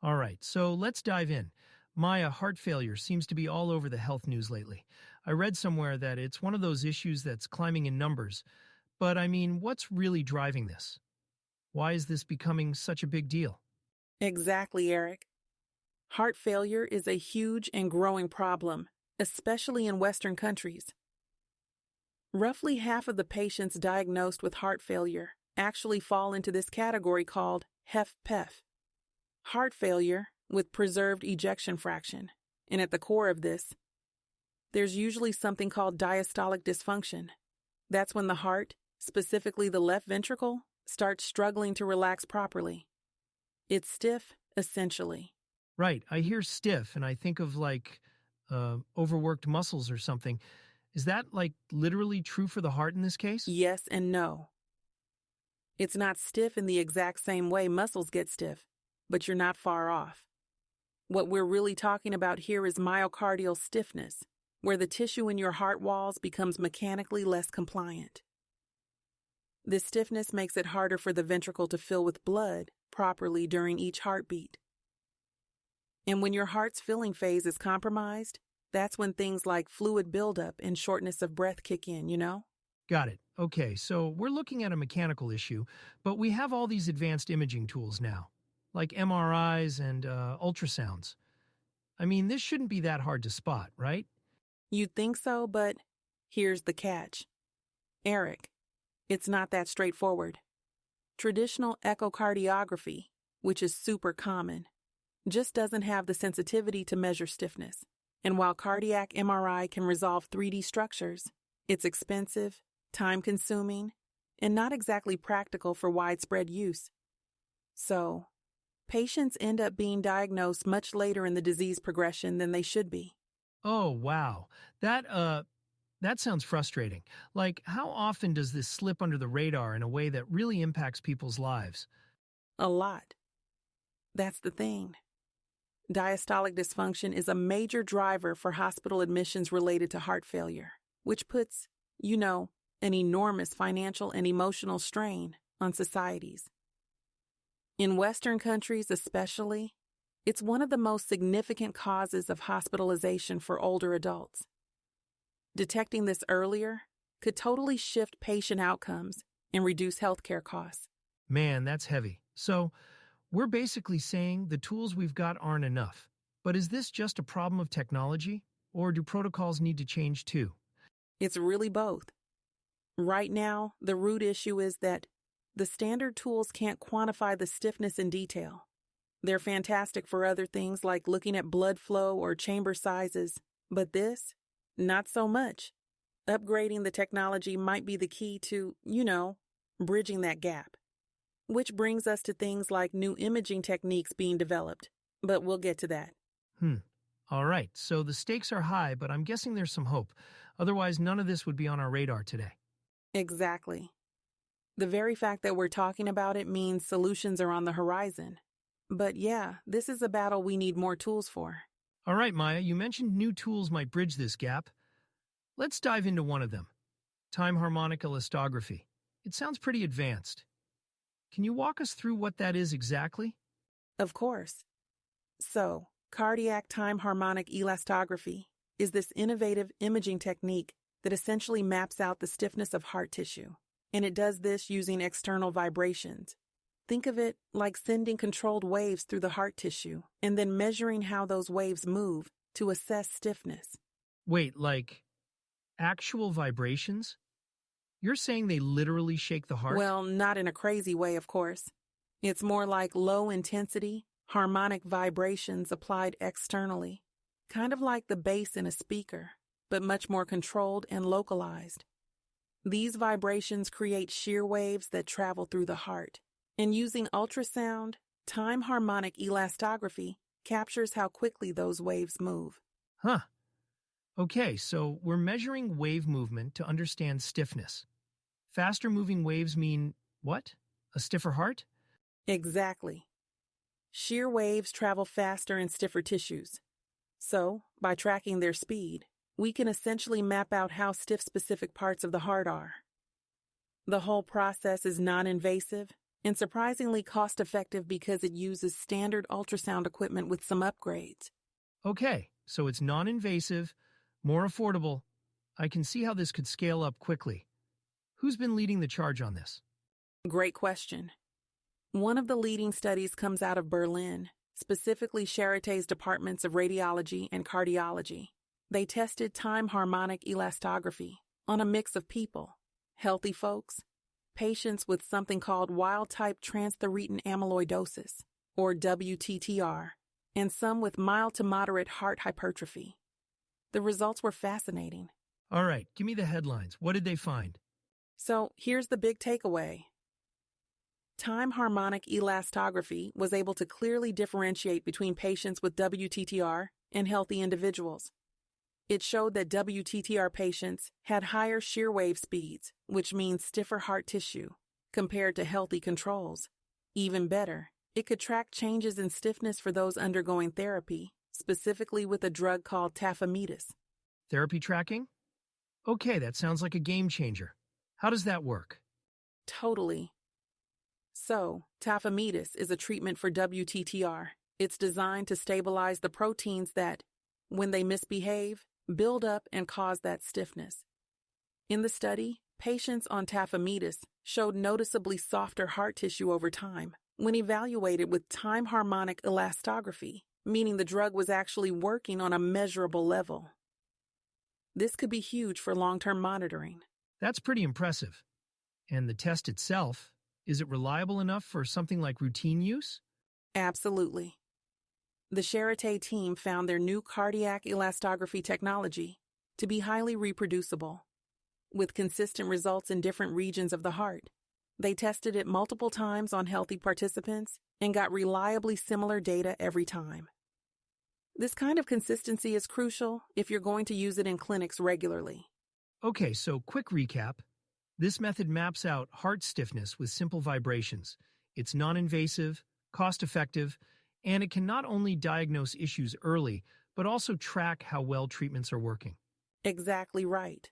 All right, so let's dive in. Maya, heart failure seems to be all over the health news lately. I read somewhere that it's one of those issues that's climbing in numbers. But I mean, what's really driving this? Why is this becoming such a big deal? Exactly, Eric. Heart failure is a huge and growing problem, especially in Western countries. Roughly half of the patients diagnosed with heart failure actually fall into this category called HFpEF. Heart failure with preserved ejection fraction. And at the core of this, there's usually something called diastolic dysfunction. That's when the heart, specifically the left ventricle, starts struggling to relax properly. It's stiff, essentially. Right, I hear stiff and I think of overworked muscles or something. Is that literally true for the heart in this case? Yes and no. It's not stiff in the exact same way muscles get stiff, but you're not far off. What we're really talking about here is myocardial stiffness, where the tissue in your heart walls becomes mechanically less compliant. This stiffness makes it harder for the ventricle to fill with blood properly during each heartbeat. And when your heart's filling phase is compromised, that's when things like fluid buildup and shortness of breath kick in, you know? Got it. Okay, so we're looking at a mechanical issue, but we have all these advanced imaging tools now, like MRIs and ultrasounds. I mean, this shouldn't be that hard to spot, right? You'd think so, but here's the catch. Eric, it's not that straightforward. Traditional echocardiography, which is super common, just doesn't have the sensitivity to measure stiffness. And while cardiac MRI can resolve 3D structures, it's expensive, time-consuming, and not exactly practical for widespread use. So, patients end up being diagnosed much later in the disease progression than they should be. Oh, wow. That sounds frustrating. How often does this slip under the radar in a way that really impacts people's lives? A lot. That's the thing. Diastolic dysfunction is a major driver for hospital admissions related to heart failure, which puts, an enormous financial and emotional strain on societies. In Western countries especially, it's one of the most significant causes of hospitalization for older adults. Detecting this earlier could totally shift patient outcomes and reduce healthcare costs. Man, that's heavy. So, we're basically saying the tools we've got aren't enough. But is this just a problem of technology, or do protocols need to change too? It's really both. Right now, the root issue is that the standard tools can't quantify the stiffness in detail. They're fantastic for other things like looking at blood flow or chamber sizes, but this, not so much. Upgrading the technology might be the key to, bridging that gap. Which brings us to things like new imaging techniques being developed, but we'll get to that. All right, so the stakes are high, but I'm guessing there's some hope. Otherwise, none of this would be on our radar today. Exactly. The very fact that we're talking about it means solutions are on the horizon. But yeah, this is a battle we need more tools for. All right, Maya, you mentioned new tools might bridge this gap. Let's dive into one of them. Time-harmonic elastography. It sounds pretty advanced. Can you walk us through what that is exactly? Of course. So, cardiac time-harmonic elastography is this innovative imaging technique that essentially maps out the stiffness of heart tissue. And it does this using external vibrations. Think of it like sending controlled waves through the heart tissue and then measuring how those waves move to assess stiffness. Wait, actual vibrations? You're saying they literally shake the heart? Well, not in a crazy way, of course. It's more like low-intensity, harmonic vibrations applied externally, kind of like the bass in a speaker, but much more controlled and localized. These vibrations create shear waves that travel through the heart, and using ultrasound, time-harmonic elastography captures how quickly those waves move. Huh. Okay, so we're measuring wave movement to understand stiffness. Faster moving waves mean what? A stiffer heart? Exactly. Shear waves travel faster in stiffer tissues. So, by tracking their speed, we can essentially map out how stiff specific parts of the heart are. The whole process is non-invasive and surprisingly cost-effective because it uses standard ultrasound equipment with some upgrades. Okay, so it's non-invasive, more affordable. I can see how this could scale up quickly. Who's been leading the charge on this? Great question. One of the leading studies comes out of Berlin, specifically Charité's departments of radiology and cardiology. They tested time-harmonic elastography on a mix of people, healthy folks, patients with something called wild-type transthyretin amyloidosis, or WTTR, and some with mild to moderate heart hypertrophy. The results were fascinating. All right, give me the headlines. What did they find? So here's the big takeaway. Time-harmonic elastography was able to clearly differentiate between patients with WTTR and healthy individuals. It showed that WTTR patients had higher shear wave speeds, which means stiffer heart tissue, compared to healthy controls. Even better, it could track changes in stiffness for those undergoing therapy, specifically with a drug called tafamidis. Therapy tracking? Okay, that sounds like a game changer. How does that work? Totally. So, tafamidis is a treatment for WTTR. It's designed to stabilize the proteins that, when they misbehave, build up and cause that stiffness. In the study, patients on tafamidis showed noticeably softer heart tissue over time when evaluated with time-harmonic elastography, meaning the drug was actually working on a measurable level. This could be huge for long-term monitoring. That's pretty impressive. And the test itself, is it reliable enough for something like routine use? Absolutely. The Charité team found their new cardiac elastography technology to be highly reproducible, with consistent results in different regions of the heart. They tested it multiple times on healthy participants and got reliably similar data every time. This kind of consistency is crucial if you're going to use it in clinics regularly. Okay, so quick recap. This method maps out heart stiffness with simple vibrations. It's non-invasive, cost-effective, and it can not only diagnose issues early, but also track how well treatments are working. Exactly right.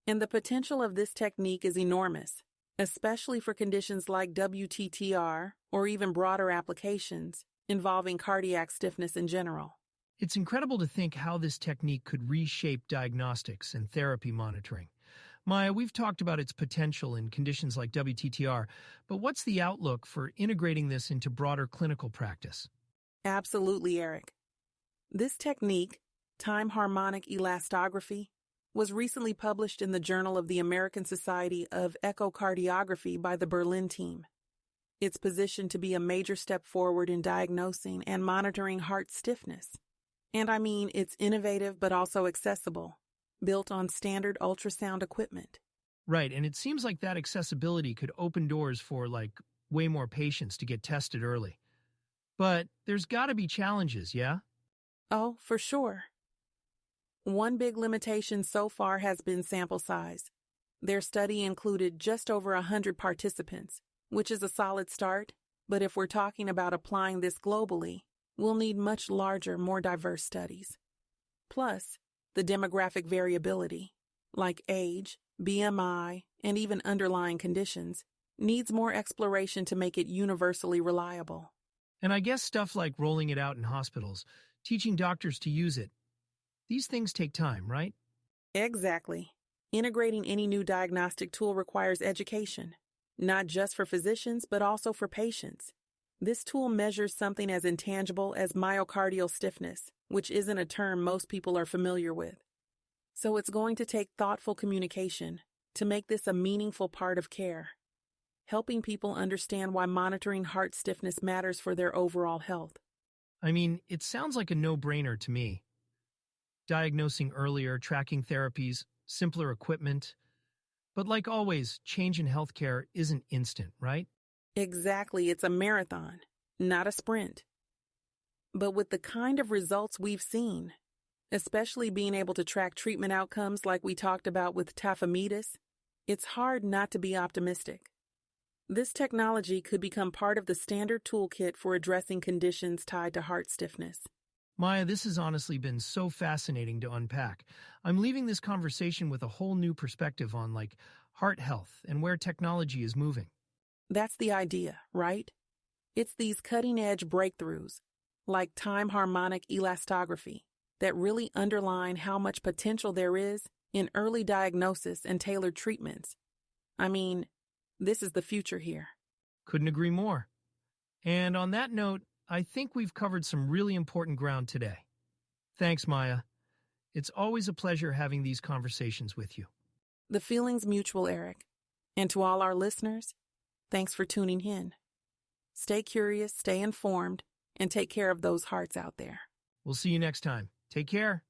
And the potential of this technique is enormous, especially for conditions like WTTR or even broader applications involving cardiac stiffness in general. It's incredible to think how this technique could reshape diagnostics and therapy monitoring. Maya, we've talked about its potential in conditions like WTTR, but what's the outlook for integrating this into broader clinical practice? Absolutely, Eric. This technique, time-harmonic elastography, was recently published in the Journal of the American Society of Echocardiography by the Berlin team. It's positioned to be a major step forward in diagnosing and monitoring heart stiffness. And I mean, it's innovative but also accessible, built on standard ultrasound equipment. Right, and it seems like that accessibility could open doors for, way more patients to get tested early. But there's got to be challenges, yeah? Oh, for sure. One big limitation so far has been sample size. Their study included just over 100 participants, which is a solid start, but if we're talking about applying this globally, we'll need much larger, more diverse studies. Plus, the demographic variability, like age, BMI, and even underlying conditions, needs more exploration to make it universally reliable. And I guess stuff like rolling it out in hospitals, teaching doctors to use it, these things take time, right? Exactly. Integrating any new diagnostic tool requires education, not just for physicians, but also for patients. This tool measures something as intangible as myocardial stiffness, which isn't a term most people are familiar with. So it's going to take thoughtful communication to make this a meaningful part of care, helping people understand why monitoring heart stiffness matters for their overall health. I mean, it sounds like a no-brainer to me. Diagnosing earlier, tracking therapies, simpler equipment. But like always, change in healthcare isn't instant, right? Exactly, it's a marathon, not a sprint. But with the kind of results we've seen, especially being able to track treatment outcomes like we talked about with tafamidis, it's hard not to be optimistic. This technology could become part of the standard toolkit for addressing conditions tied to heart stiffness. Maya, this has honestly been so fascinating to unpack. I'm leaving this conversation with a whole new perspective on, heart health and where technology is moving. That's the idea, right? It's these cutting-edge breakthroughs, like time-harmonic elastography, that really underline how much potential there is in early diagnosis and tailored treatments. I mean, this is the future here. Couldn't agree more. And on that note, I think we've covered some really important ground today. Thanks, Maya. It's always a pleasure having these conversations with you. The feeling's mutual, Eric. And to all our listeners, thanks for tuning in. Stay curious, stay informed, and take care of those hearts out there. We'll see you next time. Take care.